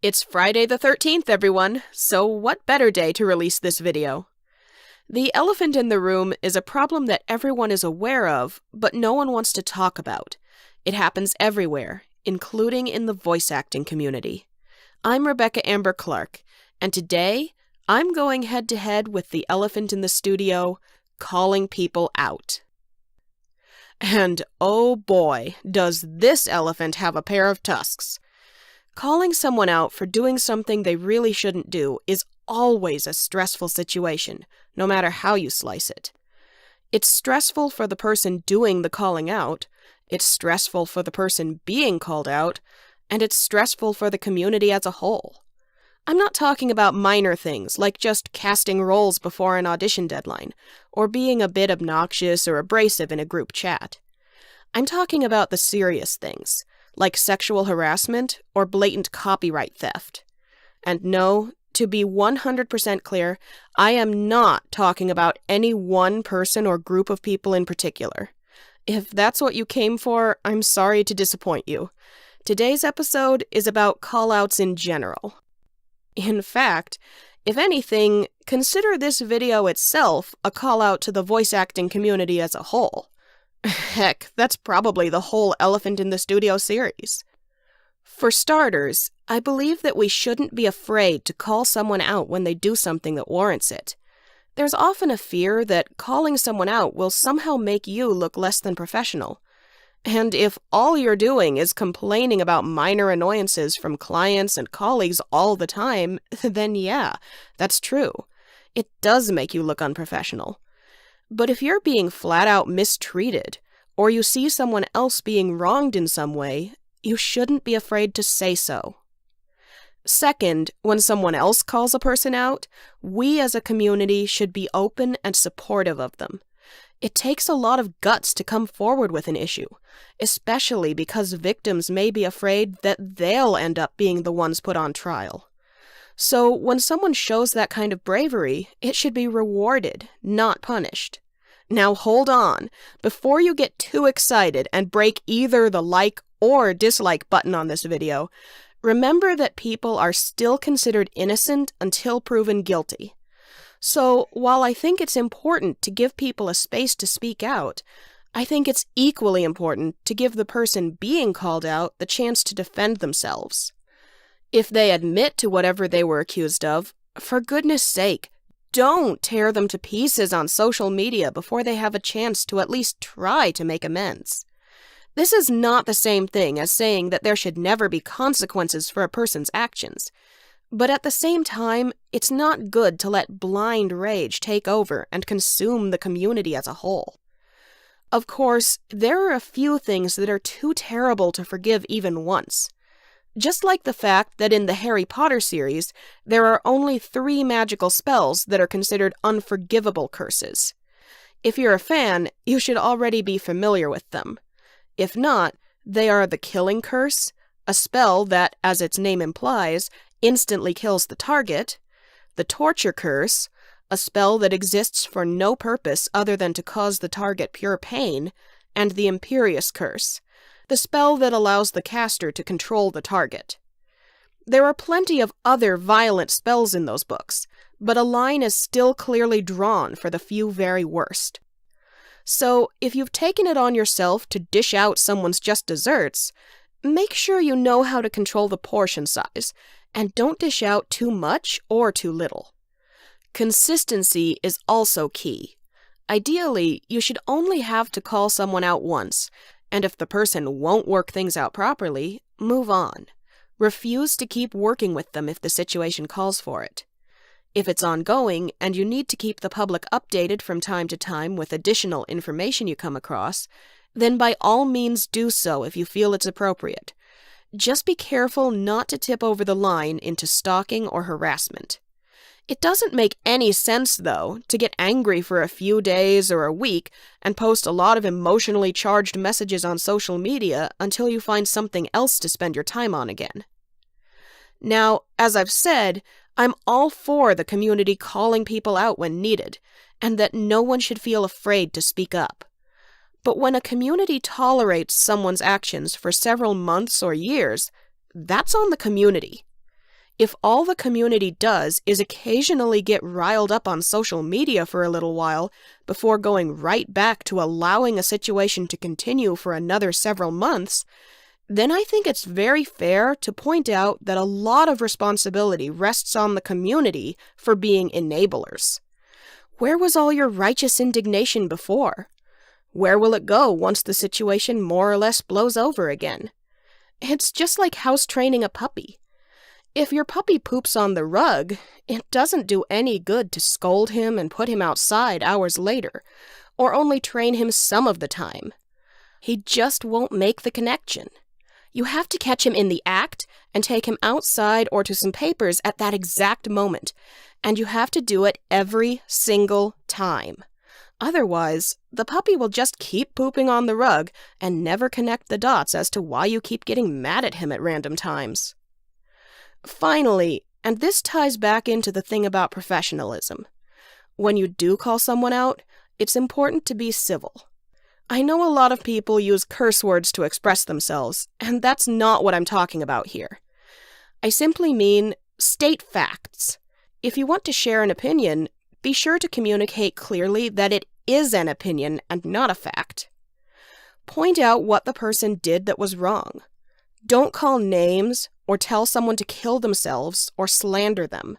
It's Friday the 13th, everyone, so what better day to release this video? The elephant in the room is a problem that everyone is aware of, but no one wants to talk about. It happens everywhere, including in the voice acting community. I'm Rebecca Amber Clark, and today, I'm going head-to-head with the elephant in the studio, calling people out. And oh boy, does this elephant have a pair of tusks. Calling someone out for doing something they really shouldn't do is always a stressful situation, no matter how you slice it. It's stressful for the person doing the calling out, it's stressful for the person being called out, and it's stressful for the community as a whole. I'm not talking about minor things like just casting roles before an audition deadline, or being a bit obnoxious or abrasive in a group chat. I'm talking about the serious things, like sexual harassment or blatant copyright theft. And no, to be 100% clear, I am not talking about any one person or group of people in particular. If that's what you came for, I'm sorry to disappoint you. Today's episode is about callouts in general. In fact, if anything, consider this video itself a callout to the voice acting community as a whole. Heck, that's probably the whole Elephant in the Studio series. For starters, I believe that we shouldn't be afraid to call someone out when they do something that warrants it. There's often a fear that calling someone out will somehow make you look less than professional. And if all you're doing is complaining about minor annoyances from clients and colleagues all the time, then yeah, that's true. It does make you look unprofessional. But if you're being flat-out mistreated, or you see someone else being wronged in some way, you shouldn't be afraid to say so. Second, when someone else calls a person out, we as a community should be open and supportive of them. It takes a lot of guts to come forward with an issue, especially because victims may be afraid that they'll end up being the ones put on trial. So when someone shows that kind of bravery, it should be rewarded, not punished. Now hold on, before you get too excited and break either the like or dislike button on this video, remember that people are still considered innocent until proven guilty. So while I think it's important to give people a space to speak out, I think it's equally important to give the person being called out the chance to defend themselves. If they admit to whatever they were accused of, for goodness sake, don't tear them to pieces on social media before they have a chance to at least try to make amends. This is not the same thing as saying that there should never be consequences for a person's actions. But at the same time, it's not good to let blind rage take over and consume the community as a whole. Of course, there are a few things that are too terrible to forgive even once. Just like the fact that in the Harry Potter series, there are only 3 magical spells that are considered unforgivable curses. If you're a fan, you should already be familiar with them. If not, they are the Killing Curse, a spell that, as its name implies, instantly kills the target, the Torture Curse, a spell that exists for no purpose other than to cause the target pure pain, and the Imperious Curse, the spell that allows the caster to control the target. There are plenty of other violent spells in those books, but a line is still clearly drawn for the few very worst. So, if you've taken it on yourself to dish out someone's just desserts, make sure you know how to control the portion size, and don't dish out too much or too little. Consistency is also key. Ideally, you should only have to call someone out once, and if the person won't work things out properly, move on. Refuse to keep working with them if the situation calls for it. If it's ongoing and you need to keep the public updated from time to time with additional information you come across, then by all means do so if you feel it's appropriate. Just be careful not to tip over the line into stalking or harassment. It doesn't make any sense, though, to get angry for a few days or a week and post a lot of emotionally charged messages on social media until you find something else to spend your time on again. Now, as I've said, I'm all for the community calling people out when needed, and that no one should feel afraid to speak up. But when a community tolerates someone's actions for several months or years, that's on the community. If all the community does is occasionally get riled up on social media for a little while before going right back to allowing a situation to continue for another several months, then I think it's very fair to point out that a lot of responsibility rests on the community for being enablers. Where was all your righteous indignation before? Where will it go once the situation more or less blows over again? It's just like house training a puppy. If your puppy poops on the rug, it doesn't do any good to scold him and put him outside hours later, or only train him some of the time. He just won't make the connection. You have to catch him in the act and take him outside or to some papers at that exact moment, and you have to do it every single time. Otherwise, the puppy will just keep pooping on the rug and never connect the dots as to why you keep getting mad at him at random times. Finally, and this ties back into the thing about professionalism, when you do call someone out, it's important to be civil. I know a lot of people use curse words to express themselves, and that's not what I'm talking about here. I simply mean state facts. If you want to share an opinion, be sure to communicate clearly that it is an opinion and not a fact. Point out what the person did that was wrong. Don't call names or tell someone to kill themselves or slander them.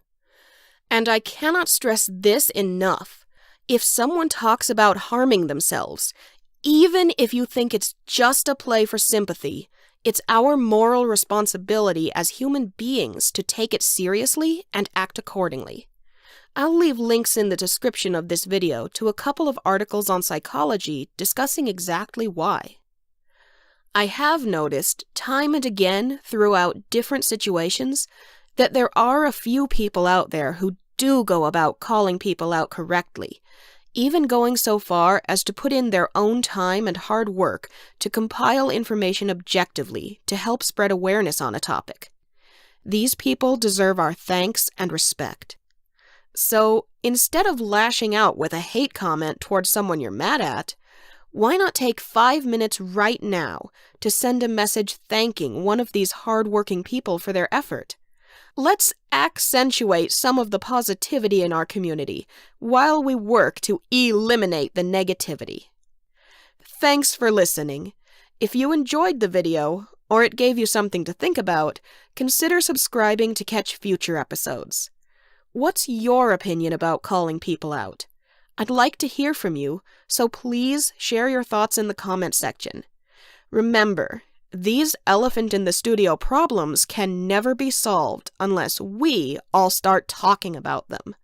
And I cannot stress this enough. If someone talks about harming themselves, even if you think it's just a play for sympathy, it's our moral responsibility as human beings to take it seriously and act accordingly. I'll leave links in the description of this video to a couple of articles on psychology discussing exactly why. I have noticed time and again throughout different situations that there are a few people out there who do go about calling people out correctly, even going so far as to put in their own time and hard work to compile information objectively to help spread awareness on a topic. These people deserve our thanks and respect. So, instead of lashing out with a hate comment towards someone you're mad at, why not take 5 minutes right now to send a message thanking one of these hard-working people for their effort? Let's accentuate some of the positivity in our community while we work to eliminate the negativity. Thanks for listening. If you enjoyed the video, or it gave you something to think about, consider subscribing to catch future episodes. What's your opinion about calling people out? I'd like to hear from you, so please share your thoughts in the comment section. Remember, these elephant in the studio problems can never be solved unless we all start talking about them.